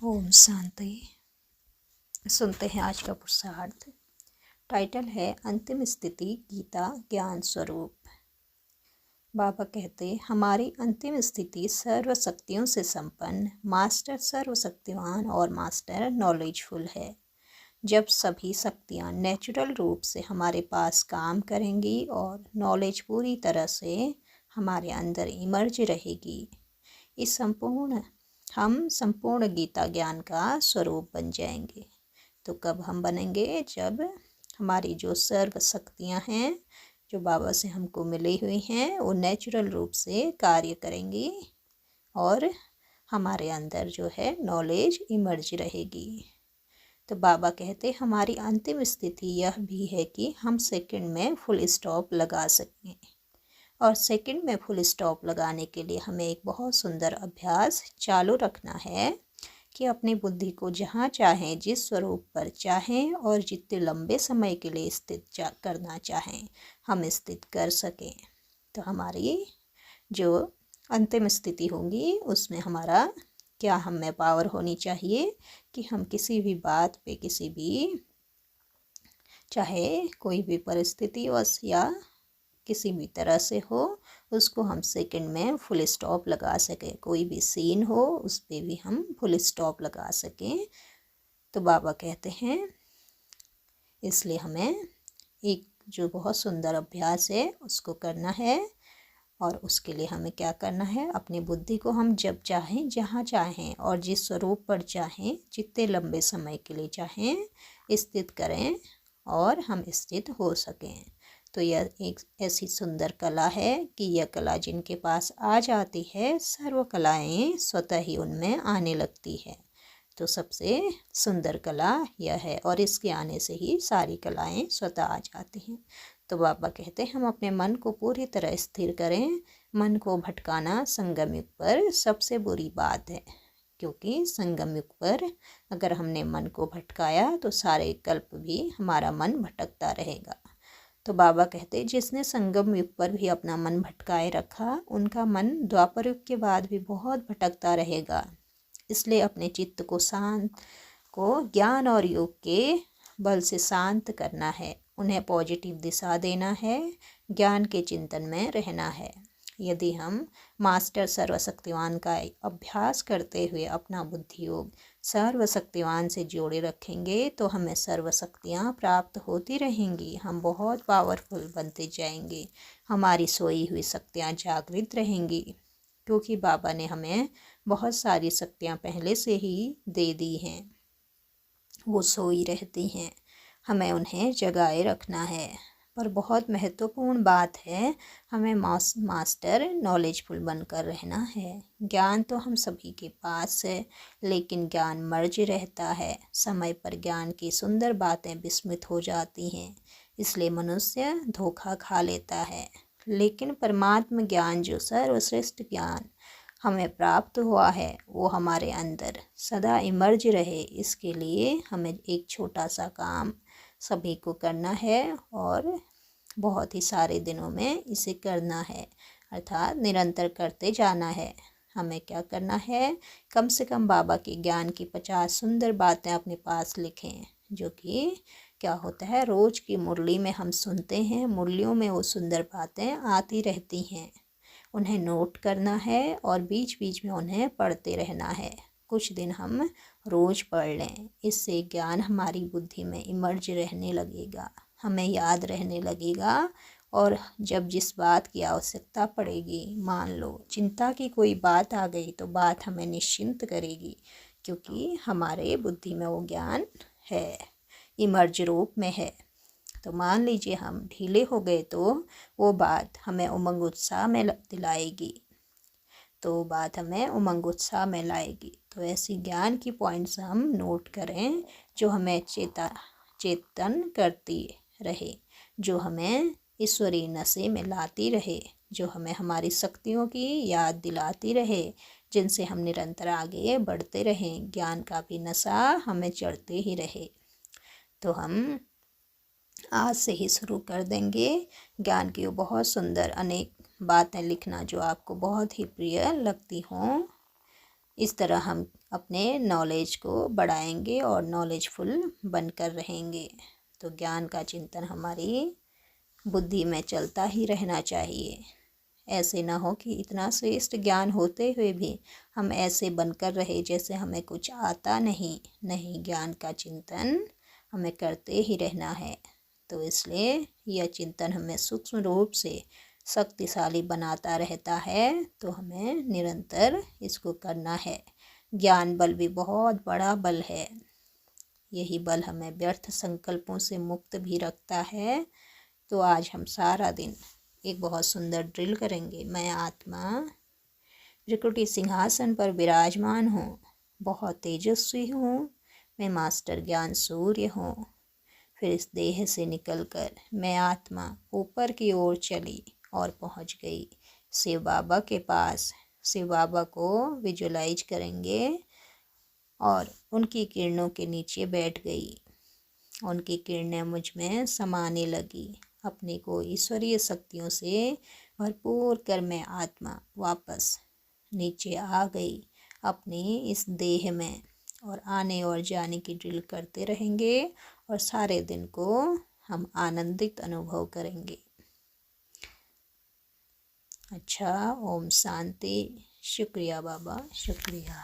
ओम शांति। सुनते हैं आज का पुरुषार्थ। टाइटल है अंतिम स्थिति गीता ज्ञान स्वरूप। बाबा कहते हमारी अंतिम स्थिति सर्व शक्तियों से संपन्न मास्टर सर्वशक्तिवान और मास्टर नॉलेजफुल है। जब सभी शक्तियाँ नेचुरल रूप से हमारे पास काम करेंगी और नॉलेज पूरी तरह से हमारे अंदर इमर्ज रहेगी, हम संपूर्ण गीता ज्ञान का स्वरूप बन जाएंगे। तो कब हम बनेंगे? जब हमारी जो सर्व शक्तियाँ हैं जो बाबा से हमको मिली हुई हैं वो नेचुरल रूप से कार्य करेंगी और हमारे अंदर जो है नॉलेज इमर्ज रहेगी। तो बाबा कहते हमारी अंतिम स्थिति यह भी है कि हम सेकंड में फुल स्टॉप लगा सकें। और सेकंड में फुल स्टॉप लगाने के लिए हमें एक बहुत सुंदर अभ्यास चालू रखना है कि अपनी बुद्धि को जहाँ चाहें, जिस स्वरूप पर चाहें और जितने लंबे समय के लिए स्थित करना चाहें हम स्थित कर सकें। तो हमारी जो अंतिम स्थिति होगी उसमें हमारा क्या हम में पावर होनी चाहिए कि हम किसी भी बात पे, किसी भी चाहे कोई भी परिस्थिति वश या किसी भी तरह से हो, उसको हम सेकंड में फुल स्टॉप लगा सकें। कोई भी सीन हो उस पर भी हम फुल स्टॉप लगा सकें। तो बाबा कहते हैं इसलिए हमें एक जो बहुत सुंदर अभ्यास है उसको करना है। और उसके लिए हमें क्या करना है? अपनी बुद्धि को हम जब चाहें, जहाँ चाहें और जिस स्वरूप पर चाहें, जितने लंबे समय के लिए चाहें स्थित करें और हम स्थित हो सकें। तो यह एक ऐसी सुंदर कला है कि यह कला जिनके पास आ जाती है सर्व कलाएँ स्वतः ही उनमें आने लगती है। तो सबसे सुंदर कला यह है और इसके आने से ही सारी कलाएँ स्वतः आ जाती हैं। तो बाबा कहते हैं हम अपने मन को पूरी तरह स्थिर करें। मन को भटकाना संगम युग पर सबसे बुरी बात है, क्योंकि संगम युग पर अगर हमने मन को भटकाया तो सारे कल्प भी हमारा मन भटकता रहेगा। तो बाबा कहते जिसने संगम युग पर भी अपना मन भटकाए रखा उनका मन द्वापर युग के बाद भी बहुत भटकता रहेगा। इसलिए अपने चित्त को ज्ञान और योग के बल से शांत करना है, उन्हें पॉजिटिव दिशा देना है, ज्ञान के चिंतन में रहना है। यदि हम मास्टर सर्वशक्तिवान का अभ्यास करते हुए अपना बुद्धि योग सर्वशक्तिवान से जोड़े रखेंगे तो हमें सर्वशक्तियाँ प्राप्त होती रहेंगी। हम बहुत पावरफुल बनते जाएंगे, हमारी सोई हुई शक्तियाँ जागृत रहेंगी, क्योंकि बाबा ने हमें बहुत सारी शक्तियाँ पहले से ही दे दी हैं। वो सोई रहती हैं, हमें उन्हें जगाए रखना है। पर बहुत महत्वपूर्ण बात है, हमें मास्टर नॉलेजफुल बनकर रहना है। ज्ञान तो हम सभी के पास है, लेकिन ज्ञान मर्ज रहता है। समय पर ज्ञान की सुंदर बातें विस्मृत हो जाती हैं, इसलिए मनुष्य धोखा खा लेता है। लेकिन परमात्म ज्ञान जो सर्वश्रेष्ठ ज्ञान हमें प्राप्त हुआ है वो हमारे अंदर सदा इमर्ज रहे। इसके लिए हमें एक छोटा सा काम सभी को करना है और बहुत ही सारे दिनों में इसे करना है, अर्थात निरंतर करते जाना है। हमें क्या करना है? कम से कम बाबा के ज्ञान की 50 सुंदर बातें अपने पास लिखें, जो कि क्या होता है रोज़ की मुरली में हम सुनते हैं। मुरलियों में वो सुंदर बातें आती रहती हैं, उन्हें नोट करना है और बीच बीच में उन्हें पढ़ते रहना है। कुछ दिन हम रोज़ पढ़ लें, इससे ज्ञान हमारी बुद्धि में इमर्ज रहने लगेगा, हमें याद रहने लगेगा। और जब जिस बात की आवश्यकता पड़ेगी, मान लो चिंता की कोई बात आ गई, तो बात हमें निश्चिंत करेगी, क्योंकि हमारे बुद्धि में वो ज्ञान है, इमर्ज रूप में है। तो मान लीजिए हम ढीले हो गए तो वो बात हमें उमंग उत्साह में दिलाएगी, तो बात हमें उमंग उत्साह में लाएगी। तो ऐसी ज्ञान की पॉइंट्स हम नोट करें जो हमें चेतन करती रहे, जो हमें ईश्वरीय नशे में लाती रहे, जो हमें हमारी शक्तियों की याद दिलाती रहे, जिनसे हम निरंतर आगे बढ़ते रहें। ज्ञान का भी नशा हमें चढ़ते ही रहे। तो हम आज से ही शुरू कर देंगे ज्ञान की वो बहुत सुंदर अनेक बातें लिखना जो आपको बहुत ही प्रिय लगती हों। इस तरह हम अपने नॉलेज को बढ़ाएंगे और नॉलेजफुल बनकर रहेंगे। तो ज्ञान का चिंतन हमारी बुद्धि में चलता ही रहना चाहिए। ऐसे ना हो कि इतना श्रेष्ठ ज्ञान होते हुए भी हम ऐसे बनकर रहे जैसे हमें कुछ आता नहीं। नहीं, ज्ञान का चिंतन हमें करते ही रहना है। तो इसलिए यह चिंतन हमें सूक्ष्म रूप से शक्तिशाली बनाता रहता है। तो हमें निरंतर इसको करना है। ज्ञान बल भी बहुत बड़ा बल है। यही बल हमें व्यर्थ संकल्पों से मुक्त भी रखता है। तो आज हम सारा दिन एक बहुत सुंदर ड्रिल करेंगे। मैं आत्मा प्रकृति सिंहासन पर विराजमान हूँ, बहुत तेजस्वी हूँ। मैं मास्टर ज्ञान सूर्य हूँ। फिर इस देह से निकलकर मैं आत्मा ऊपर की ओर चली और पहुँच गई शिव बाबा के पास। शिव बाबा को विजुलाइज करेंगे और उनकी किरणों के नीचे बैठ गई। उनकी किरणें मुझ में समाने लगी। अपने को ईश्वरीय शक्तियों से भरपूर कर मैं आत्मा वापस नीचे आ गई अपने इस देह में। और आने और जाने की ड्रिल करते रहेंगे और सारे दिन को हम आनंदित अनुभव करेंगे। अच्छा, ओम शांति। शुक्रिया बाबा, शुक्रिया।